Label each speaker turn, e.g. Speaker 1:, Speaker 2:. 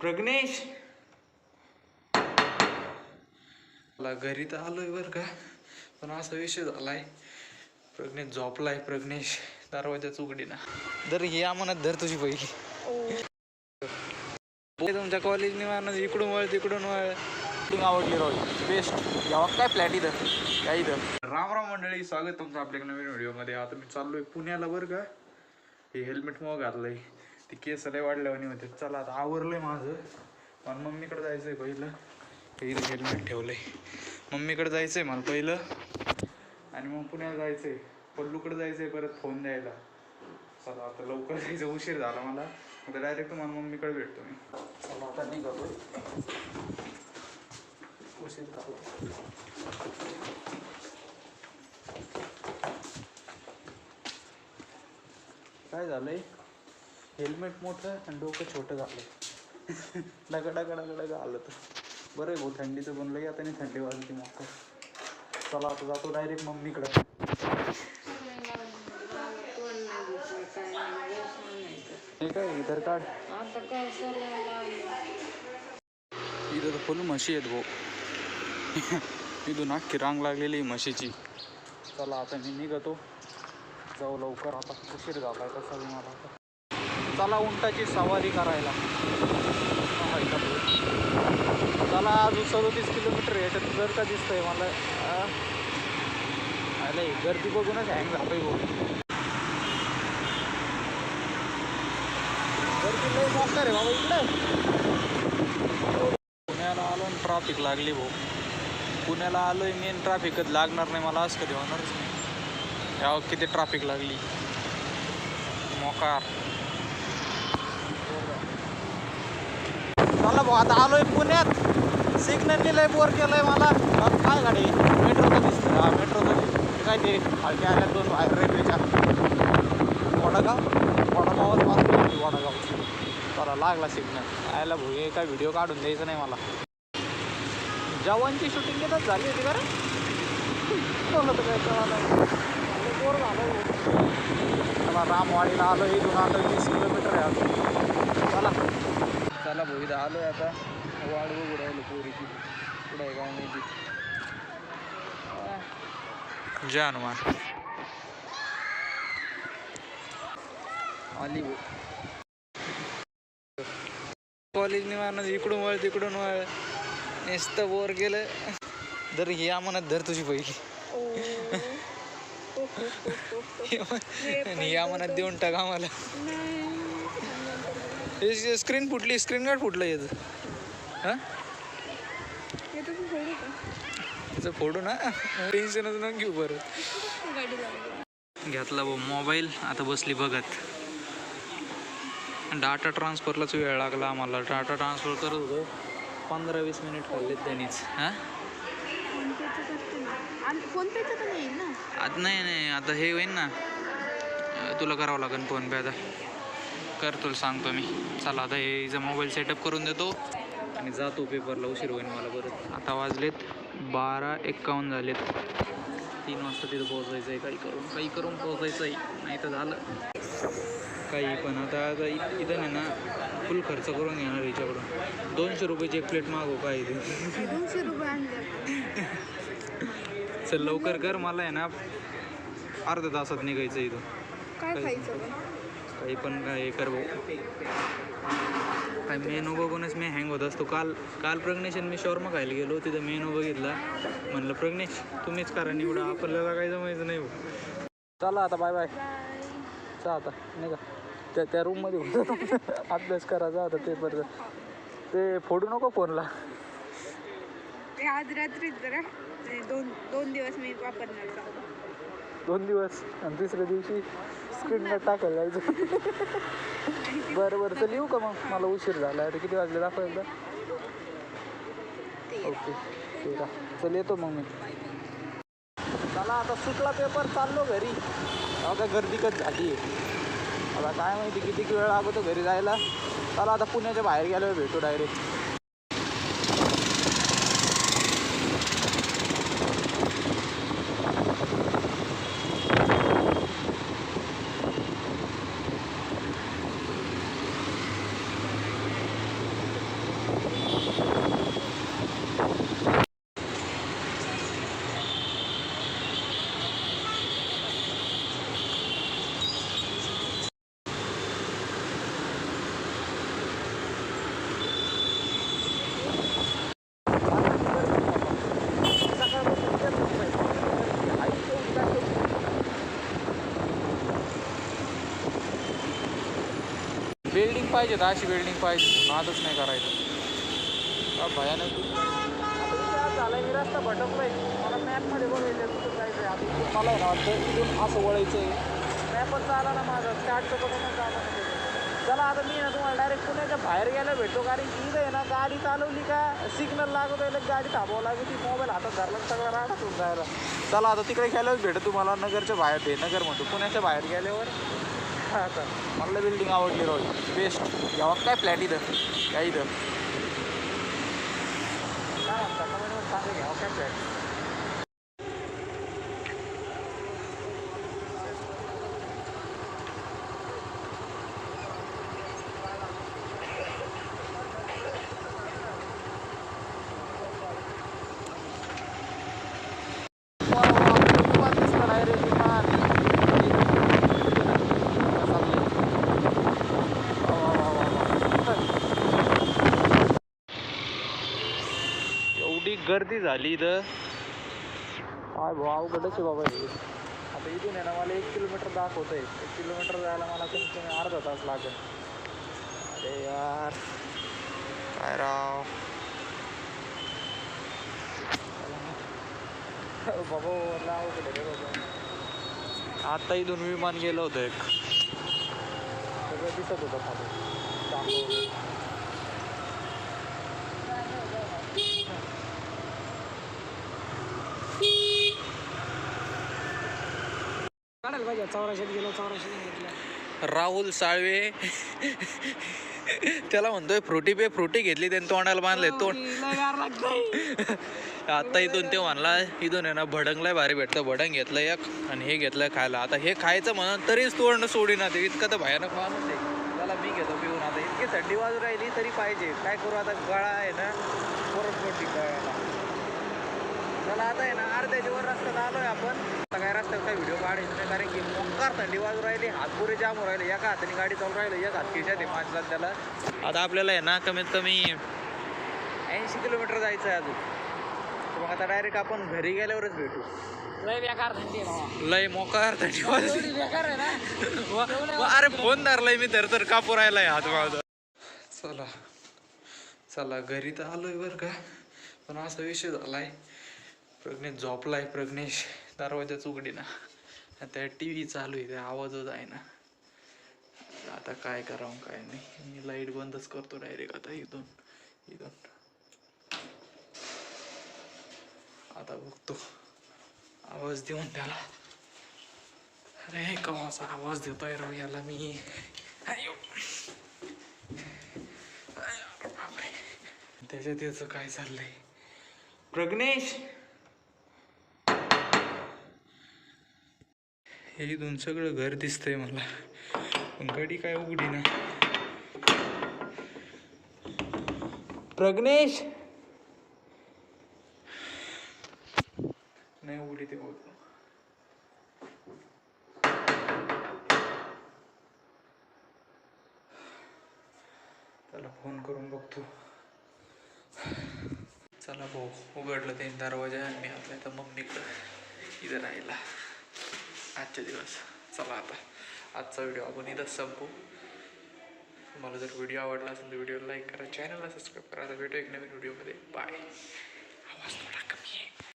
Speaker 1: प्रग्नेश घरी तर आलोय बर का, पण असा विषय झालाय. प्रग्नेश झोपलाय. प्रग्नेश दरवाजाच उघडीना. धर ही अमानत धर तुझी पहिली. तुमच्या कॉलेजने मारणार इकडून वळ तिकडून वळ. आवडली राव बेस्ट. यावं काय फ्लॅट इथं काय इथं. राम राम मंडळी, स्वागत तुमचं आपल्या नवीन व्हिडिओमध्ये. आता मी चाललोय पुण्याला बरं का. हे हेल्मेट मग घातलंय, ती केस लय वाढल्यावानी होते. चला आता आवरलंय माझं, पण मम्मीकडे जायचंय पहिलं. इथं हेल्मेट ठेवलंय. मम्मीकडे जायचंय मला पहिलं, आणि मग पुण्याला जायचंय. पल्लूकडे जायचंय परत फोन द्यायला. चला आता लवकर जायचं, उशीर झाला मला. आता डायरेक्ट तुम्हाला मम्मीकडे भेटतो मी. चला आता निघतो. उशीर झाला. काय झालंय, हेल्मेट मोठं आणि डोकं छोटं झालंय. डगडा आलं तर बरं आहे भाऊ. थंडीचं बनलं की आता नाही थंडी वाजली मोठं. चला आता जातो डायरेक्ट मम्मीकडे. हे काय इधर काढ. इथं तर फुल म्हशी आहेत भाऊ. इथून अख्खी रांग लागलेली म्हशीची. चला आता मी निघतो, जाऊ लवकर. आता उशीर झाला कसा मला आता. चला उंटाची सवारी करायला. चला अजून 37 किलोमीटर. याच्यात जर का दिसतंय मला. अरे गर्दी बघूनच हँग झालंय भाऊ. गर्दी लय मोकार आहे बाबा इकडे. पुण्याला आलो आणि ट्रॅफिक लागली भाऊ. पुण्याला आलोय मेन ट्रॅफिकच लागणार नाही मला, असं कधी होणारच नाही. यावं किती ट्रॅफिक लागली मोकार. चला भाऊ आता आलोय पुण्यात. सिग्नलने लय बोर केलंय मला. काय गाडी मेट्रोचं दिसतं. हा मेट्रोचं काय ते हलक्या आल्या दोन बाहेर रेल्वेच्या. वडागावच वाचली वडागावची. चला लागला सिग्नल. यायला भाऊ हे काय व्हिडिओ काढून द्यायचं नाही मला. जवानची शूटिंग येतच झाली होती बरं. बोललं तर काय कळालं बोर झालं. चला रामवाडीला आलो. इथून आता 20 किलोमीटर आहे अजून. चला भाऊ इथं आलो आहे आता. वाढ बघू राहिलो पोरीची. पुढं आहे काय माहिती. जय हनुमान. आली भाऊ. कॉलेजने मारणार इकडून वळ तिकडून वळ. नुसतं बोर केलं. धर ही अमानत धर तुझी पहिली. आणि ही अमानत देऊन टाक आम्हाला. स्क्रीन फुटली. स्क्रीन गार्ड फुटलं याचं. हां त्याचं फोडू ना. टेन्शनच न घेऊ. बरं घेतला भाऊ मोबाईल. आता बसली बघत. डाटा ट्रान्सफरलाच वेळ लागला आम्हाला. डाटा ट्रान्सफर करत होतो 15-20 मिनिट खाल्लेत त्यांनीच. हां आता नाही आता हे होईन ना. तुला करावं लागेल फोन पे. आता कर तुला सांगतो मी. चला आता हे हिचा मोबाईल सेटअप करून देतो आणि जातो पेपरला. उशीर होईन मला परत. आता वाजलेत 12:51 झालेत. 3 वाजता तिथं पोहोचायचं आहे. काही करून पोहोचायचं आहे. नाही तर झालं काही. पण आता इथं नाही ना फुल खर्च करून घेणार हिच्याकडून. 200 रुपयाची एक प्लेट मागू काय इथे. 200 रुपये आणले. चल लवकर कर. मला आहे ना अर्ध्या तासात निघायचं इथं. काय खायचं काही पण काय कर भाऊ. काय मेनू बघूनच मी हँग होत असतो. काल प्रग्नेश मी शॉर्मा खायला गेलो. तिथं मेनू बघितला. म्हणलं प्रग्नेश तुम्हीच करा निवडा, आपल्याला काही जमायचं नाही भाऊ. चला आता बाय बाय. चा आता नाही का त्या रूममध्ये होतं. अभ्यास करायचा आता पेपरचा. ते फोडू नको फोनला.
Speaker 2: आज रात्रीच जरा 2 दिवस मी वापरणार.
Speaker 1: 2 दिवस आणि तिसऱ्या दिवशी स्क्रीनला टाकायला जायचं. बरं चल येऊ का मग. मला उशीर झाला आहे. किती वाजले दाखवायला. ओके ठीक आहे. चल येतो मग मी. चला आता सुटला पेपर. चाललो घरी. आता गर्दी कच झाली आहे. आता काय माहिती किती वेळ लागतो घरी जायला. चला आता पुण्याच्या बाहेर गेल्यावर भेटू डायरेक्ट. पाहिजे तर अशी बिल्डिंग पाहिजे, नादच नाही करायचं. भयानक झाला मी रस्ता भटकलोय. मला मॅपमध्ये बघायचं कुठं जायचं आता. इथून मला वाटतं इथून असं वळायचं आहे. मॅपच आला ना माझा, स्टार्टचं करूनच आला ना. चला आता मी ना तुम्हाला डायरेक्ट पुण्याच्या बाहेर गेला भेटतो, कारण की इथं आहे ना गाडी चालवली का सिग्नल लागत आहे, गाडी थांबावं लागेल. ती मोबाईल हातात धरला सगळं राहतून जायला. चला आता तिकडे गेल्यावर भेटतो तुम्हाला नगरच्या बाहेर. नगर म्हणतो पुण्याच्या बाहेर गेल्यावर. आता मला बिल्डिंग आवडली रोज बेस्ट. यावं काय फ्लॅट इथं काय इथं काय म्हणता कमेंटमध्ये सांगा घ्यावं काय फ्लॅट. एवढी गर्दी झाली इथं काय भाऊ, अवघडच आहे बाबा हे. आता इथून आहे ना मला 1 किलोमीटर दाखवत आहे. 1 किलोमीटर जायला मला कमीत कमी अर्धा तास लागेल. अरे यार काय राव बाबा अवघड आहे रे बाबा. आता इथून विमान गेलं होतं एक, सगळं दिसत होतं खाली.
Speaker 2: काढायला पाहिजे 84 गेलो 84
Speaker 1: राहुल साळवे त्याला म्हणतोय फ्रुटी पे फ्रुटी घेतली त्यांनी तोंडाला बांधले तोंड. आता इथून ते म्हणला इथून आहे ना भडंगला भारी भेटतं. भडंग घेतलं एक आणि हे घेतलं खायला. आता हे खायचं म्हणून तरीच तोंड सोडी ना ते. इतकं तर भयानक माणूस आहे. त्याला मी घेतो पिऊन. आता इतकी थंडी वाजू राहिली तरी पाहिजे. काय करू आता, गळा आहे ना पोटी गळायला. त्याला आता आहे ना अर्ध्याच्या वर रस्त्यात आलोय आपण. आता काय रस्त्यात काय व्हिडिओ काढायचं नाही, कारण की मोकार थंडी वाजू राहिली. हात पुरे जाम हो राहिले. एका हाताने गाडी चालू राहिलं, एक हात खिशात आहे माणसाला. त्याला आता आपल्याला आहे ना कमीत कमी 80 किलोमीटर जायचं आहे अजून. मग आता डायरेक्ट आपण घरी गेल्यावरच भेटू.
Speaker 2: लय बेकार थंडी आहे बाबा,
Speaker 1: लय मोकार थंडी वाजली.
Speaker 2: बेकार आहे ना.
Speaker 1: अरे फोन धरलाय मी तर कापू राहिलाय हात माझा. चला चला घरी तर आलोय बरं का, पण असा विषय झालाय. प्रज्ञेश झोपलाय. प्रज्ञेश दरवाजाच उघडीना. त्या टी व्ही चालू आहे, त्या आवाजच आहे ना. आता काय करावं काय नाही. मी लाईट बंदच करतो डायरेक्ट आता. इथून आता बघतो आवाज देऊन त्याला. अरे कवाचा आवाज देतोय राव याला मी. त्याच्यात याचं काय चाललंय. प्रज्ञेश हे इथून सगळं घर दिसतंय मला, पण गडी काय उघडी ना. प्रज्ञेश नाही उघडी ते बोलतो. त्याला फोन करून बघतो. चला भाऊ उघडलं ते दरवाजा. मी आपल्या तर मम्मीकडं इथं राहिला आजच्या दिवस. चला आता आजचा व्हिडिओ आपण इथंच संपू. तुम्हाला जर व्हिडिओ आवडला असेल तर व्हिडिओला लाईक करा, चॅनलला सबस्क्राईब करा. आता भेटू एक नवीन व्हिडिओमध्ये. बाय. आवाज थोडा कमी आहे.